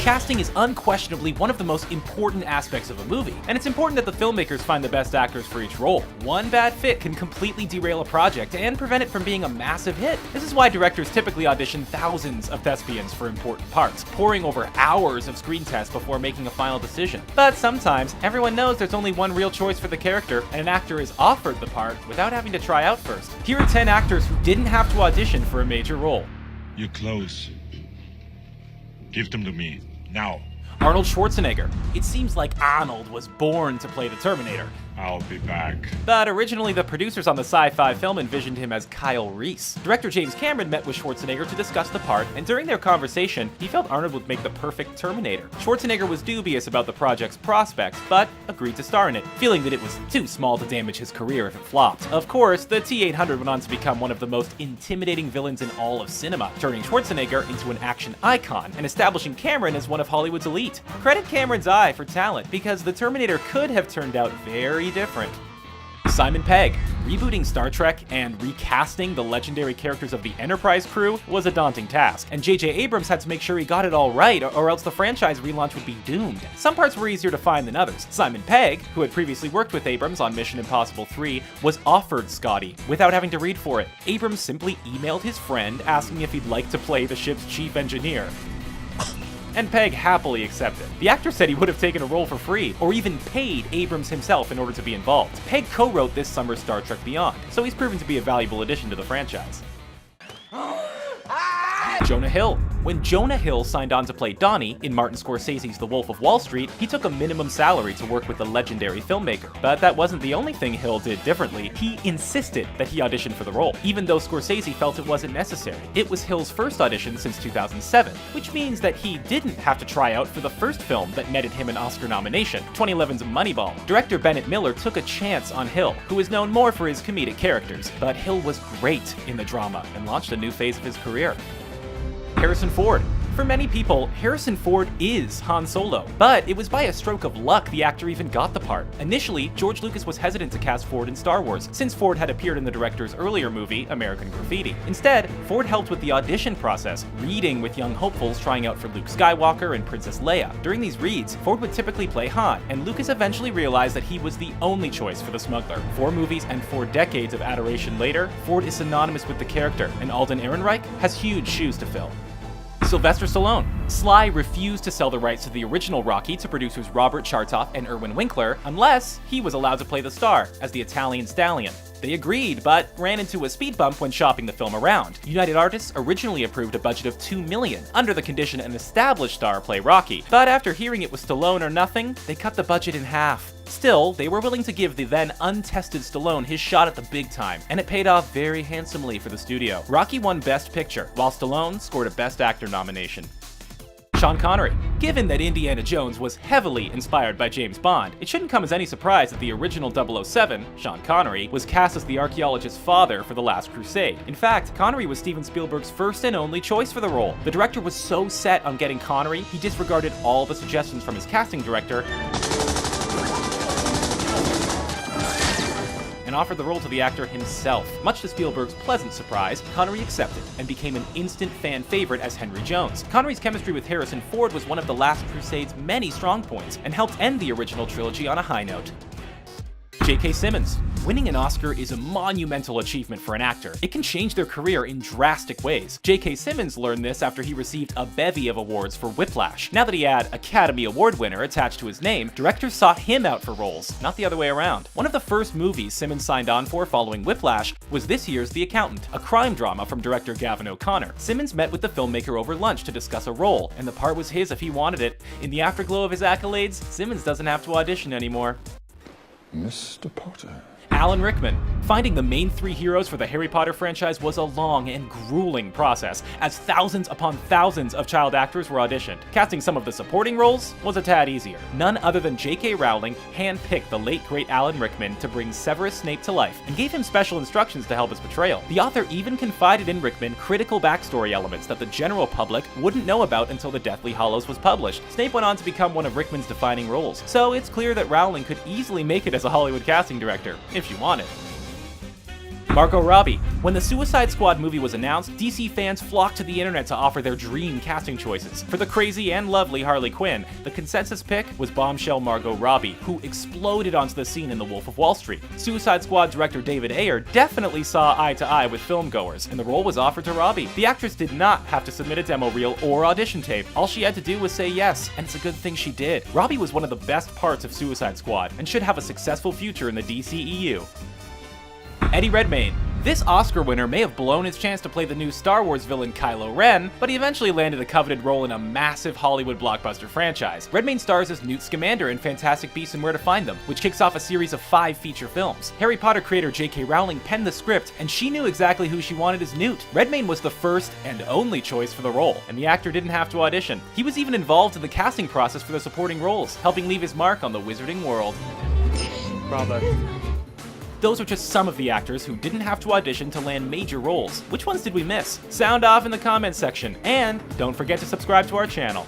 Casting is unquestionably one of the most important aspects of a movie, and it's important that the filmmakers find the best actors for each role. One bad fit can completely derail a project and prevent it from being a massive hit. This is why directors typically audition thousands of thespians for important parts, poring over hours of screen tests before making a final decision. But sometimes, everyone knows there's only one real choice for the character, and an actor is offered the part without having to try out first. Here are 10 actors who didn't have to audition for a major role. Your clothes. Give them to me, now. Arnold Schwarzenegger. It seems like Arnold was born to play the Terminator. I'll be back. But originally, the producers on the sci-fi film envisioned him as Kyle Reese. Director James Cameron met with Schwarzenegger to discuss the part, and during their conversation, he felt Arnold would make the perfect Terminator. Schwarzenegger was dubious about the project's prospects, but agreed to star in it, feeling that it was too small to damage his career if it flopped. Of course, the T-800 went on to become one of the most intimidating villains in all of cinema, turning Schwarzenegger into an action icon and establishing Cameron as one of Hollywood's elite. Credit Cameron's eye for talent, because the Terminator could have turned out very different. Simon Pegg. Rebooting Star Trek and recasting the legendary characters of the Enterprise crew was a daunting task, and J.J. Abrams had to make sure he got it all right, or else the franchise relaunch would be doomed. Some parts were easier to find than others. Simon Pegg, who had previously worked with Abrams on Mission Impossible 3, was offered Scotty without having to read for it. Abrams simply emailed his friend asking if he'd like to play the ship's chief engineer, and Pegg happily accepted. The actor said he would have taken a role for free, or even paid Abrams himself in order to be involved. Pegg co-wrote this summer's Star Trek Beyond, so he's proven to be a valuable addition to the franchise. Jonah Hill. When Jonah Hill signed on to play Donnie in Martin Scorsese's The Wolf of Wall Street, he took a minimum salary to work with the legendary filmmaker. But that wasn't the only thing Hill did differently. He insisted that he audition for the role, even though Scorsese felt it wasn't necessary. It was Hill's first audition since 2007, which means that he didn't have to try out for the first film that netted him an Oscar nomination, 2011's Moneyball. Director Bennett Miller took a chance on Hill, who is known more for his comedic characters, but Hill was great in the drama and launched a new phase of his career. Harrison Ford. For many people, Harrison Ford is Han Solo, but it was by a stroke of luck the actor even got the part. Initially, George Lucas was hesitant to cast Ford in Star Wars, since Ford had appeared in the director's earlier movie, American Graffiti. Instead, Ford helped with the audition process, reading with young hopefuls trying out for Luke Skywalker and Princess Leia. During these reads, Ford would typically play Han, and Lucas eventually realized that he was the only choice for the smuggler. 4 movies and 4 decades of adoration later, Ford is synonymous with the character, and Alden Ehrenreich has huge shoes to fill. Sylvester Stallone. Sly refused to sell the rights to the original Rocky to producers Robert Chartoff and Irwin Winkler unless he was allowed to play the star as the Italian stallion. They agreed, but ran into a speed bump when shopping the film around. United Artists originally approved a budget of $2 million, under the condition an established star play Rocky, but after hearing it was Stallone or nothing, they cut the budget in half. Still, they were willing to give the then untested Stallone his shot at the big time, and it paid off very handsomely for the studio. Rocky won Best Picture, while Stallone scored a Best Actor nomination. Sean Connery. Given that Indiana Jones was heavily inspired by James Bond, it shouldn't come as any surprise that the original 007, Sean Connery, was cast as the archaeologist's father for The Last Crusade. In fact, Connery was Steven Spielberg's first and only choice for the role. The director was so set on getting Connery, he disregarded all the suggestions from his casting director and offered the role to the actor himself. Much to Spielberg's pleasant surprise, Connery accepted and became an instant fan favorite as Henry Jones. Connery's chemistry with Harrison Ford was one of The Last Crusade's many strong points and helped end the original trilogy on a high note. J.K. Simmons. Winning an Oscar is a monumental achievement for an actor. It can change their career in drastic ways. J.K. Simmons learned this after he received a bevy of awards for Whiplash. Now that he had Academy Award winner attached to his name, directors sought him out for roles, not the other way around. One of the first movies Simmons signed on for following Whiplash was this year's The Accountant, a crime drama from director Gavin O'Connor. Simmons met with the filmmaker over lunch to discuss a role, and the part was his if he wanted it. In the afterglow of his accolades, Simmons doesn't have to audition anymore. Mr. Potter. Alan Rickman. Finding the main 3 heroes for the Harry Potter franchise was a long and grueling process, as thousands upon thousands of child actors were auditioned. Casting some of the supporting roles was a tad easier. None other than J.K. Rowling handpicked the late great Alan Rickman to bring Severus Snape to life, and gave him special instructions to help his portrayal. The author even confided in Rickman critical backstory elements that the general public wouldn't know about until The Deathly Hallows was published. Snape went on to become one of Rickman's defining roles, so it's clear that Rowling could easily make it as a Hollywood casting director, if she wanted. Margot Robbie. When the Suicide Squad movie was announced, DC fans flocked to the internet to offer their dream casting choices. For the crazy and lovely Harley Quinn, the consensus pick was bombshell Margot Robbie, who exploded onto the scene in The Wolf of Wall Street. Suicide Squad director David Ayer definitely saw eye to eye with filmgoers, and the role was offered to Robbie. The actress did not have to submit a demo reel or audition tape. All she had to do was say yes, and it's a good thing she did. Robbie was one of the best parts of Suicide Squad, and should have a successful future in the DCEU. Eddie Redmayne. This Oscar winner may have blown his chance to play the new Star Wars villain Kylo Ren, but he eventually landed a coveted role in a massive Hollywood blockbuster franchise. Redmayne stars as Newt Scamander in Fantastic Beasts and Where to Find Them, which kicks off a series of 5 feature films. Harry Potter creator J.K. Rowling penned the script, and she knew exactly who she wanted as Newt. Redmayne was the first and only choice for the role, and the actor didn't have to audition. He was even involved in the casting process for the supporting roles, helping leave his mark on the wizarding world. Bravo. Those are just some of the actors who didn't have to audition to land major roles. Which ones did we miss? Sound off in the comments section, and don't forget to subscribe to our channel.